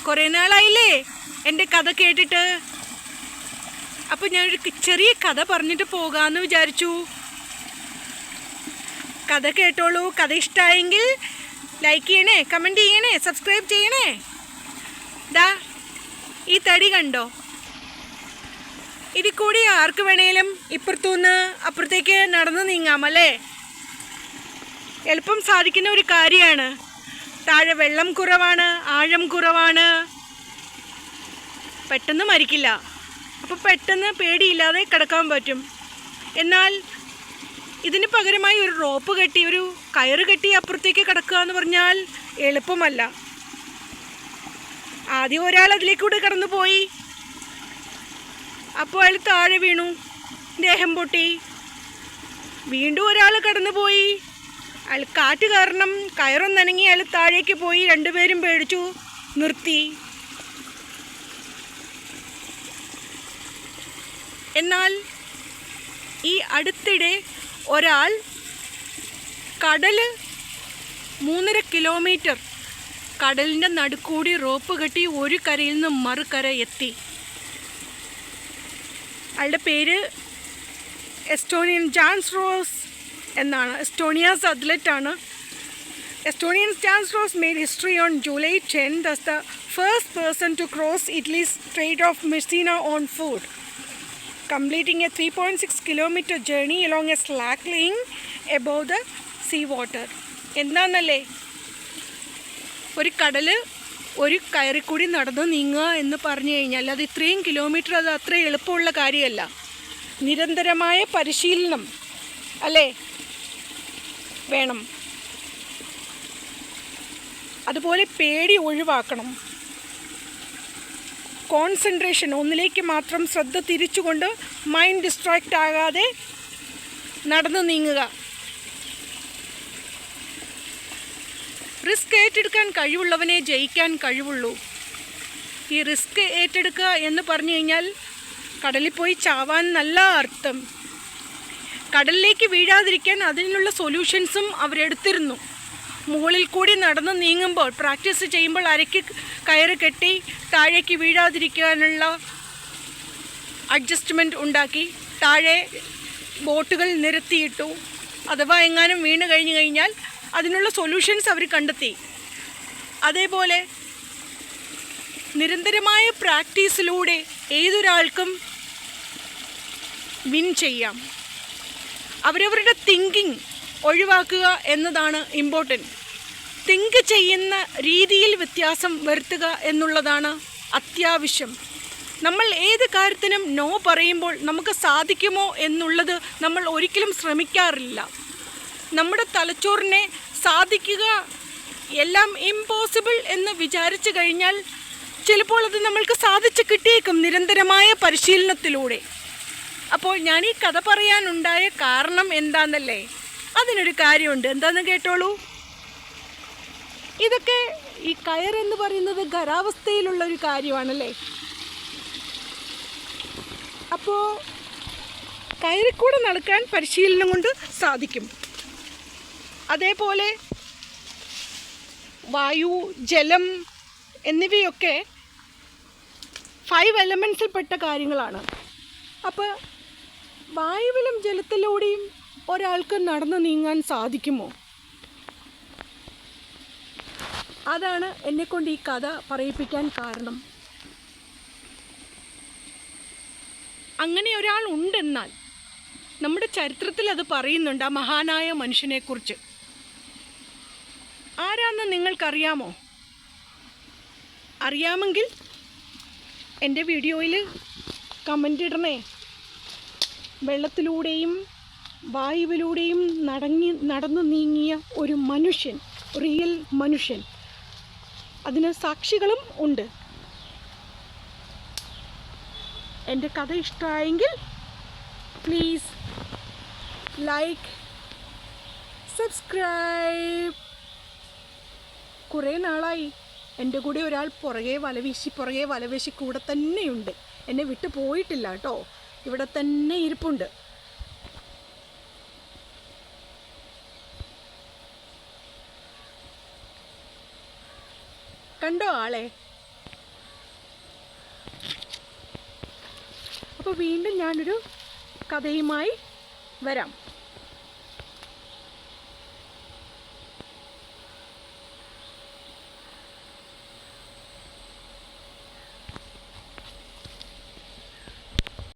കുറേ നാളായില്ലേ എൻ്റെ കഥ കേട്ടിട്ട്. അപ്പോൾ ഞാനൊരു ചെറിയ കഥ പറഞ്ഞിട്ട് പോകാമെന്ന് വിചാരിച്ചു. കഥ കേട്ടോളൂ. കഥ ഇഷ്ടമായെങ്കിൽ ലൈക്ക് ചെയ്യണേ, കമൻറ്റ് ചെയ്യണേ, സബ്സ്ക്രൈബ് ചെയ്യണേ. ദാ ഈ തടി കണ്ടോ? ഇതിൽ കൂടി ആർക്ക് വേണേലും ഇപ്പുറത്തുനിന്ന് അപ്പുറത്തേക്ക് നടന്നു നീങ്ങാമല്ലേ? എളുപ്പം സാധിക്കുന്ന ഒരു കാര്യമാണ്. താഴെ വെള്ളം കുറവാണ്, ആഴം കുറവാണ്, പെട്ടെന്ന് മരിക്കില്ല. അപ്പോൾ പെട്ടെന്ന് പേടിയില്ലാതെ കിടക്കാൻ പറ്റും. എന്നാൽ ഇതിന് പകരമായി ഒരു റോപ്പ് കെട്ടി, ഒരു കയറ് കെട്ടി അപ്പുറത്തേക്ക് കിടക്കുക എന്ന് പറഞ്ഞാൽ എളുപ്പമല്ല. ആദ്യം ഒരാൾ അതിലേക്കൂടെ കടന്നു പോയി. അപ്പോൾ അയാൾ താഴെ വീണു, ദേഹം പൊട്ടി. വീണ്ടും ഒരാൾ കടന്നു പോയി. അയാൾ കാറ്റ് കാരണം കയറൊന്നനങ്ങി അയാൾ താഴേക്ക് പോയി. രണ്ടുപേരും പേടിച്ചു നിർത്തി. എന്നാൽ ഈ അടുത്തിടെ ഒരാൾ കടൽ 3.5 കിലോമീറ്റർ കടലിൻ്റെ നടുക്കൂടി റോപ്പ് കെട്ടി ഒരു കരയിൽ നിന്ന് മറുകര എത്തി. അയാളുടെ പേര് എസ്റ്റോണിയൻ ജാൻസ് റോസ് എന്നാണ്. എസ്റ്റോണിയാസ് അത്ലറ്റാണ്. Estonian Jans Ross made history on July 10th as the first person to cross Italy's Strait of Messina on foot, completing a 3.6 kilometer journey along a slack line above the sea water. എന്താന്നല്ലേ, ഒരു കടൽ ഒരു കയറി കൂടി നടന്നു നീങ്ങുക എന്ന് പറഞ്ഞു കഴിഞ്ഞാൽ അത് ഇത്രയും കിലോമീറ്റർ, അത് അത്ര എളുപ്പമുള്ള കാര്യമല്ല. നിരന്തരമായ പരിശീലനം അല്ലേ വേണം. അതുപോലെ പേടി ഒഴിവാക്കണം. കോൺസെൻട്രേഷൻ, ഒന്നിലേക്ക് മാത്രം ശ്രദ്ധ തിരിച്ചുകൊണ്ട് മൈൻഡ് ഡിസ്ട്രാക്റ്റ് ആകാതെ നടന്നു നീങ്ങുക. റിസ്ക് ഏറ്റെടുക്കാൻ കഴിവുള്ളവനെ ജയിക്കാൻ കഴിവുള്ളൂ. ഈ റിസ്ക് ഏറ്റെടുക്കുക എന്ന് പറഞ്ഞു കഴിഞ്ഞാൽ കടലിൽ പോയി ചാവാൻ നല്ല അർത്ഥം. കടലിലേക്ക് വീഴാതിരിക്കാൻ അതിനുള്ള സൊല്യൂഷൻസും അവരെടുത്തിരുന്നു. മുകളിൽ കൂടി നടന്ന് നീങ്ങുമ്പോൾ, പ്രാക്ടീസ് ചെയ്യുമ്പോൾ അരയ്ക്ക് കയറ് കെട്ടി താഴേക്ക് വീഴാതിരിക്കാനുള്ള അഡ്ജസ്റ്റ്മെൻറ്റ് ഉണ്ടാക്കി താഴെ ബോട്ടുകൾ നിരത്തിയിട്ടു. അഥവാ എങ്ങാനും വീണ് കഴിഞ്ഞു കഴിഞ്ഞാൽ അതിനുള്ള സൊല്യൂഷൻസ് അവർ കണ്ടെത്തി. അതേപോലെ നിരന്തരമായ പ്രാക്ടീസിലൂടെ ഏതൊരാൾക്കും വിൻ ചെയ്യാം. അവരവരുടെ തിങ്കിങ് ഒഴിവാക്കുക എന്നതാണ് ഇമ്പോർട്ടൻറ്റ്. തിങ്ക് ചെയ്യുന്ന രീതിയിൽ വ്യത്യാസം വരുത്തുക എന്നുള്ളതാണ് അത്യാവശ്യം. നമ്മൾ ഏത് കാര്യത്തിനും നോ പറയുമ്പോൾ നമുക്ക് സാധിക്കുമോ എന്നുള്ളത് നമ്മൾ ഒരിക്കലും ശ്രമിക്കാറില്ല. നമ്മുടെ തലച്ചോറിനെ സാധിക്കുക, എല്ലാം ഇമ്പോസിബിൾ എന്ന് വിചാരിച്ചു കഴിഞ്ഞാൽ ചിലപ്പോൾ അത് നമ്മൾക്ക് സാധിച്ചു കിട്ടിയേക്കും നിരന്തരമായ പരിശീലനത്തിലൂടെ. അപ്പോൾ ഞാൻ ഈ കഥ പറയാനുണ്ടായ കാരണം എന്താണെന്നല്ലേ? അതിനൊരു കാര്യമുണ്ട്. എന്താണെന്ന് കേട്ടോളൂ. ഇതൊക്കെ ഈ കയറെന്ന് പറയുന്നത് ഖരാവസ്ഥയിലുള്ളൊരു കാര്യമാണല്ലേ. അപ്പോൾ കയറിക്കൂടെ നടക്കാൻ പരിശീലനം കൊണ്ട് സാധിക്കും. അതേപോലെ വായു, ജലം എന്നിവയൊക്കെ 5 എലമെൻസിൽപ്പെട്ട കാര്യങ്ങളാണ്. അപ്പോൾ വായുവിലും ജലത്തിലൂടെയും ഒരാൾക്ക് നടന്നു നീങ്ങാൻ സാധിക്കുമോ? അതാണ് എന്നെക്കൊണ്ട് ഈ കഥ പറയിപ്പിക്കാൻ കാരണം. അങ്ങനെ ഒരാൾ ഉണ്ടെന്നാൽ നമ്മുടെ ചരിത്രത്തിൽ അത് പറയുന്നുണ്ട്, ആ മഹാനായ മനുഷ്യനെക്കുറിച്ച്. ആരാന്ന് നിങ്ങൾക്കറിയാമോ? അറിയാമെങ്കിൽ എൻ്റെ വീഡിയോയിൽ കമൻ്റ് ഇടണേ. വെള്ളത്തിലൂടെയും വായുവിലൂടെയും നടന്നു നീങ്ങിയ ഒരു മനുഷ്യൻ, റിയൽ മനുഷ്യൻ. അതിന് സാക്ഷികളും ഉണ്ട്. എൻ്റെ കഥ ഇഷ്ടമായെങ്കിൽ പ്ലീസ് ലൈക്ക്, സബ്സ്ക്രൈബ്. കുറേ നാളായി എൻ്റെ കൂടെ ഒരാൾ പുറകെ വലവീശി കൂടെ തന്നെയുണ്ട്. എന്നെ വിട്ടു പോയിട്ടില്ല കേട്ടോ, ഇവിടെ തന്നെ ഇരിപ്പുണ്ട്. കണ്ടോ ആളെ? അപ്പോൾ വീണ്ടും ഞാനൊരു കഥയുമായി വരാം.